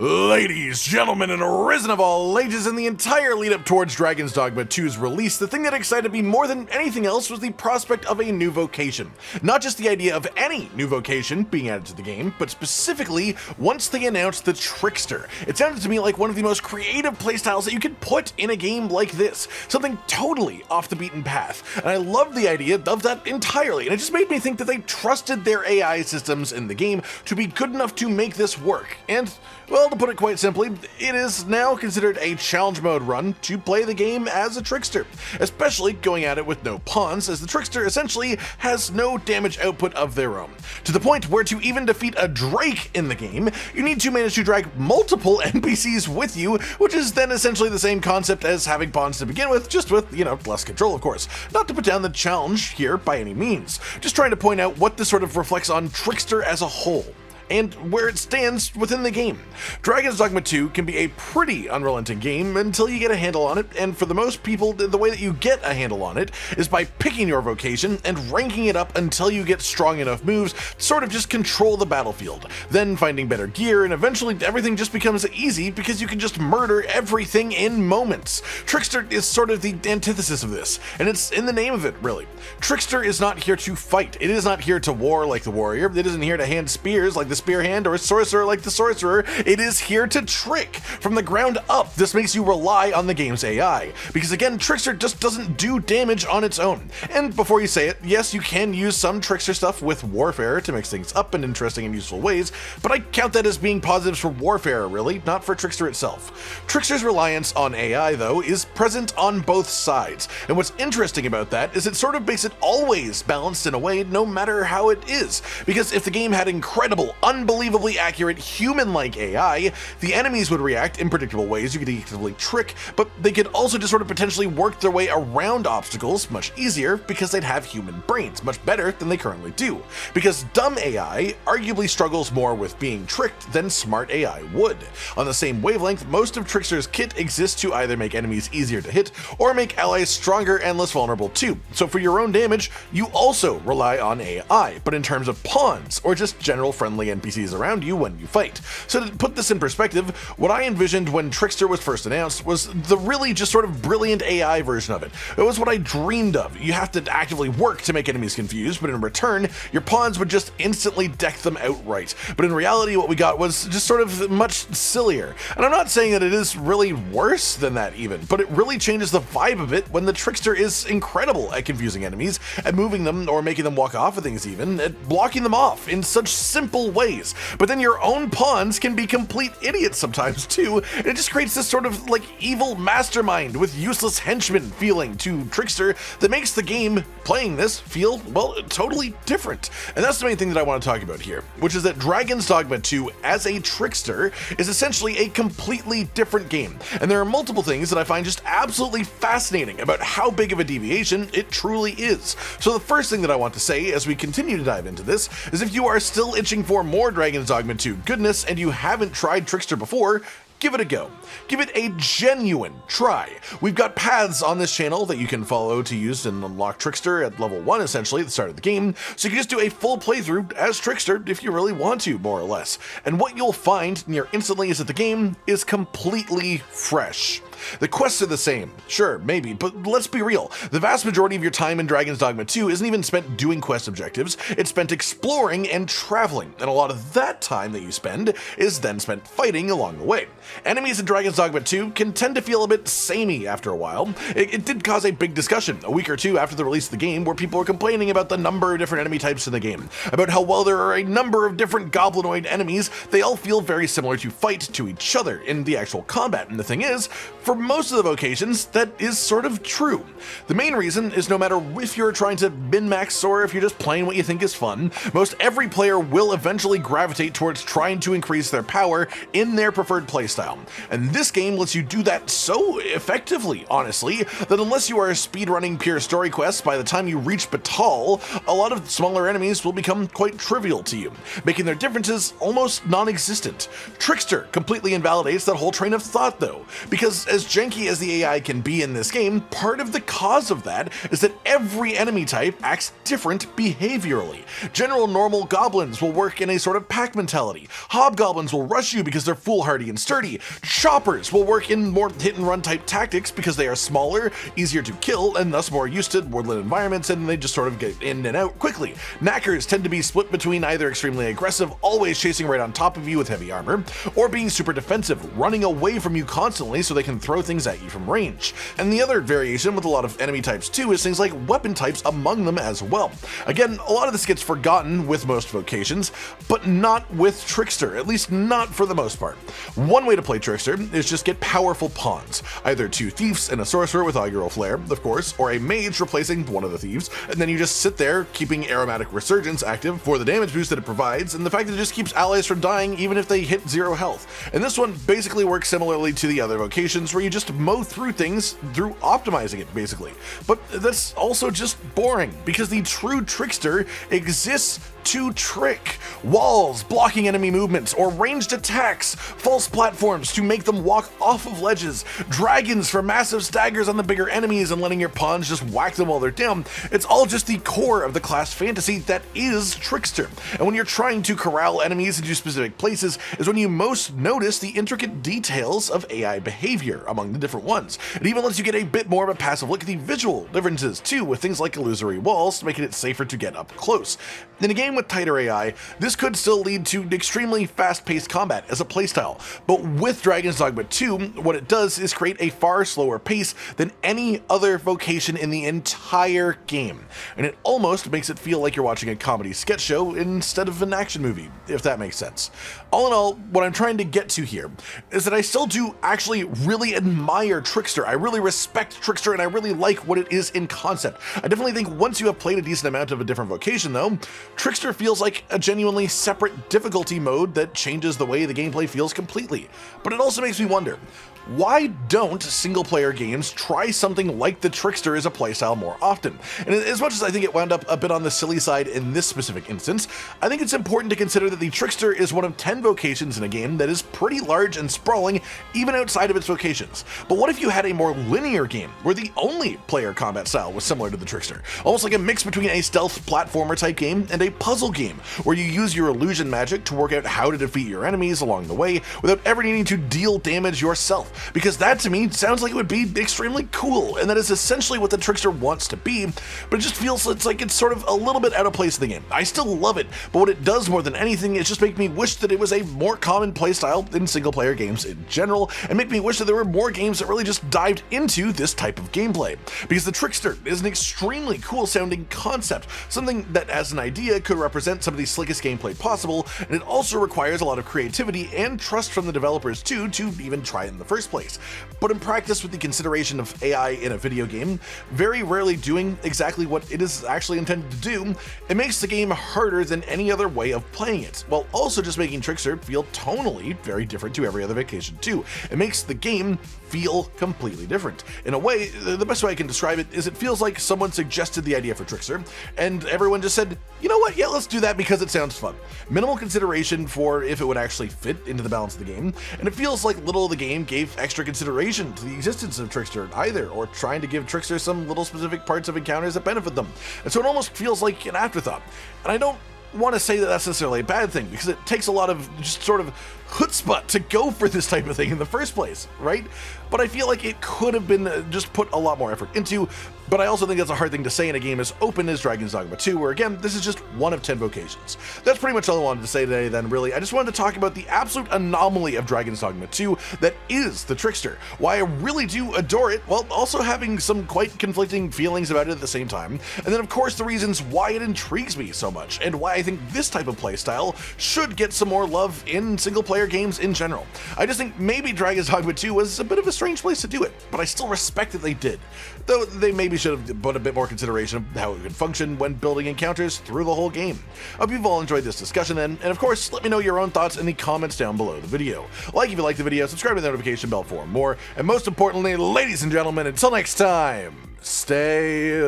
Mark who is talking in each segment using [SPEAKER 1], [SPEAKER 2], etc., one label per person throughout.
[SPEAKER 1] Ladies, gentlemen, and arisen of all ages, in the entire lead up towards Dragons Dogma 2's release, the thing that excited me more than anything else was the prospect of a new vocation. Not just the idea of any new vocation being added to the game, but specifically once they announced the Trickster. It sounded to me like one of the most creative playstyles that you could put in a game like this. Something totally off the beaten path. And I loved the idea of that entirely, and it just made me think that they trusted their AI systems in the game to be good enough to make this work. And, well, to put it quite simply, it is now considered a challenge mode run to play the game as a Trickster, especially going at it with no pawns, as the Trickster essentially has no damage output of their own. To the point where to even defeat a Drake in the game, you need to manage to drag multiple NPCs with you, which is then essentially the same concept as having pawns to begin with, just with, less control, of course. Not to put down the challenge here by any means, just trying to point out what this sort of reflects on Trickster as a whole, and where it stands within the game. Dragons Dogma 2 can be a pretty unrelenting game until you get a handle on it, and for the most people, the way that you get a handle on it is by picking your vocation and ranking it up until you get strong enough moves to sort of just control the battlefield, then finding better gear, and eventually everything just becomes easy because you can just murder everything in moments. Trickster is sort of the antithesis of this, and it's in the name of it, really. Trickster is not here to fight. It is not here to war like the warrior. It isn't here to hand spears like the spearhand or a sorcerer like the sorcerer. It is here to trick from the ground up. This makes you rely on the game's AI, because again, Trickster just doesn't do damage on its own. And before you say it, yes, you can use some Trickster stuff with warfare to mix things up in interesting and useful ways, but I count that as being positives for warfare, really, not for Trickster itself. Trickster's reliance on AI, though, is present on both sides, and what's interesting about that is it sort of makes it always balanced in a way, no matter how it is, because if the game had incredible, unbelievably accurate human-like AI, the enemies would react in predictable ways you could actively trick, but they could also just sort of potentially work their way around obstacles much easier because they'd have human brains, much better than they currently do. Because dumb AI arguably struggles more with being tricked than smart AI would. On the same wavelength, most of Trickster's kit exists to either make enemies easier to hit or make allies stronger and less vulnerable too. So for your own damage, you also rely on AI, but in terms of pawns or just general friendly NPCs around you when you fight. So to put this in perspective, what I envisioned when Trickster was first announced was the really just sort of brilliant AI version of it. It was what I dreamed of. You have to actively work to make enemies confused, but in return, your pawns would just instantly deck them outright. But in reality, what we got was just sort of much sillier. And I'm not saying that it is really worse than that even, but it really changes the vibe of it when the Trickster is incredible at confusing enemies, at moving them or making them walk off of things even, at blocking them off in such simple ways. But then your own pawns can be complete idiots sometimes too, and it just creates this sort of like evil mastermind with useless henchmen feeling to Trickster that makes the game playing this feel, well, totally different. And that's the main thing that I want to talk about here, which is that Dragons Dogma 2 as a Trickster is essentially a completely different game. And there are multiple things that I find just absolutely fascinating about how big of a deviation it truly is. So the first thing that I want to say as we continue to dive into this is if you are still itching for more Dragons Dogma 2 goodness and you haven't tried Trickster before, give it a go. Give it a genuine try. We've got paths on this channel that you can follow to use and unlock Trickster at level 1 essentially at the start of the game, so you can just do a full playthrough as Trickster if you really want to, more or less. And what you'll find near instantly is that the game is completely fresh. The quests are the same, sure, maybe, but let's be real. The vast majority of your time in Dragons Dogma 2 isn't even spent doing quest objectives, it's spent exploring and traveling, and a lot of that time that you spend is then spent fighting along the way. Enemies in Dragons Dogma 2 can tend to feel a bit samey after a while. It did cause a big discussion a week or two after the release of the game where people were complaining about the number of different enemy types in the game, about how while there are a number of different goblinoid enemies, they all feel very similar to fight to each other in the actual combat, and the thing is, for most of the vocations, that is sort of true. The main reason is no matter if you're trying to min-max or if you're just playing what you think is fun, most every player will eventually gravitate towards trying to increase their power in their preferred playstyle. And this game lets you do that so effectively, honestly, that unless you are speedrunning pure story quests, by the time you reach Batal, a lot of smaller enemies will become quite trivial to you, making their differences almost non-existent. Trickster completely invalidates that whole train of thought though, because as as janky as the AI can be in this game, part of the cause of that is that every enemy type acts different behaviorally. General normal goblins will work in a sort of pack mentality. Hobgoblins will rush you because they're foolhardy and sturdy. Choppers will work in more hit-and-run type tactics because they are smaller, easier to kill, and thus more used to woodland environments, and they just sort of get in and out quickly. Knackers tend to be split between either extremely aggressive, always chasing right on top of you with heavy armor, or being super defensive, running away from you constantly so they can throw things at you from range. And the other variation with a lot of enemy types too is things like weapon types among them as well. Again, a lot of this gets forgotten with most vocations, but not with Trickster, at least not for the most part. One way to play Trickster is just get powerful pawns, either two thieves and a sorcerer with augural flare, of course, or a mage replacing one of the thieves, and then you just sit there keeping aromatic resurgence active for the damage boost that it provides, and the fact that it just keeps allies from dying even if they hit 0 health. And this one basically works similarly to the other vocations, where you just mow through things through optimizing it, basically. But that's also just boring, because the true Trickster exists to trick. Walls blocking enemy movements, or ranged attacks, false platforms to make them walk off of ledges, dragons for massive staggers on the bigger enemies and letting your pawns just whack them while they're down. It's all just the core of the class fantasy that is Trickster. And when you're trying to corral enemies into specific places is when you most notice the intricate details of AI behavior among the different ones. It even lets you get a bit more of a passive look at the visual differences too, with things like illusory walls, making it safer to get up close. In a game with tighter AI, this could still lead to extremely fast-paced combat as a playstyle, but with Dragons Dogma 2, what it does is create a far slower pace than any other vocation in the entire game, and it almost makes it feel like you're watching a comedy sketch show instead of an action movie, if that makes sense. All in all, what I'm trying to get to here is that I still do actually really admire Trickster. I really respect Trickster, and I really like what it is in concept. I definitely think once you have played a decent amount of a different vocation though, Trickster feels like a genuinely separate difficulty mode that changes the way the gameplay feels completely. But it also makes me wonder, why don't single-player games try something like the Trickster as a playstyle more often? And as much as I think it wound up a bit on the silly side in this specific instance, I think it's important to consider that the Trickster is one of 10 vocations in a game that is pretty large and sprawling even outside of its vocations. But what if you had a more linear game where the only player combat style was similar to the Trickster? Almost like a mix between a stealth platformer type game and a puzzle game, where you use your illusion magic to work out how to defeat your enemies along the way without ever needing to deal damage yourself. Because that to me sounds like it would be extremely cool, and that is essentially what the Trickster wants to be, but it just feels like it's sort of a little bit out of place in the game. I still love it, but what it does more than anything is just make me wish that it was a more common playstyle in single player games in general, and make me wish that there were more games that really just dived into this type of gameplay. Because the Trickster is an extremely cool sounding concept, something that as an idea could represent some of the slickest gameplay possible, and it also requires a lot of creativity and trust from the developers too to even try it in the first place. But in practice, with the consideration of AI in a video game very rarely doing exactly what it is actually intended to do, it makes the game harder than any other way of playing it, while also just making Trickster feel tonally very different to every other vocation too. It makes the game feel completely different. In a way, the best way I can describe it is it feels like someone suggested the idea for Trickster, and everyone just said, you know what, yeah, let's do that because it sounds fun. Minimal consideration for if it would actually fit into the balance of the game, and it feels like little of the game gave extra consideration to the existence of Trickster either, or trying to give Trickster some little specific parts of encounters that benefit them. And so it almost feels like an afterthought. And I don't want to say that that's necessarily a bad thing, because it takes a lot of just sort of chutzpah to go for this type of thing in the first place, right? But I feel like it could have been just put a lot more effort into, but I also think that's a hard thing to say in a game as open as Dragons Dogma 2, where again, this is just one of 10 vocations. That's pretty much all I wanted to say today then, really. I just wanted to talk about the absolute anomaly of Dragons Dogma 2 that is the Trickster, why I really do adore it, while also having some quite conflicting feelings about it at the same time, and then of course the reasons why it intrigues me so much, and why I think this type of playstyle should get some more love in single-player games in general. I just think maybe Dragons Dogma 2 was a bit of a strange place to do it, but I still respect that they did, though they maybe should have put a bit more consideration of how it could function when building encounters through the whole game. I hope you've all enjoyed this discussion then, and of course, let me know your own thoughts in the comments down below the video. Like if you liked the video, subscribe to the notification bell for more, and most importantly, ladies and gentlemen, until next time, stay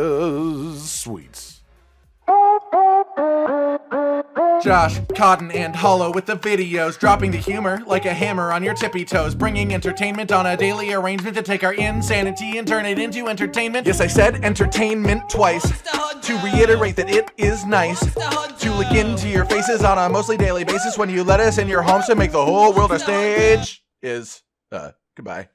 [SPEAKER 1] sweet.
[SPEAKER 2] Josh, Cotton, and Hollow with the videos, dropping the humor like a hammer on your tippy toes, bringing entertainment on a daily arrangement to take our insanity and turn it into entertainment. Yes, I said entertainment twice, to reiterate that it is nice to look into your faces on a mostly daily basis when you let us in your homes to make the whole world a stage. Goodbye.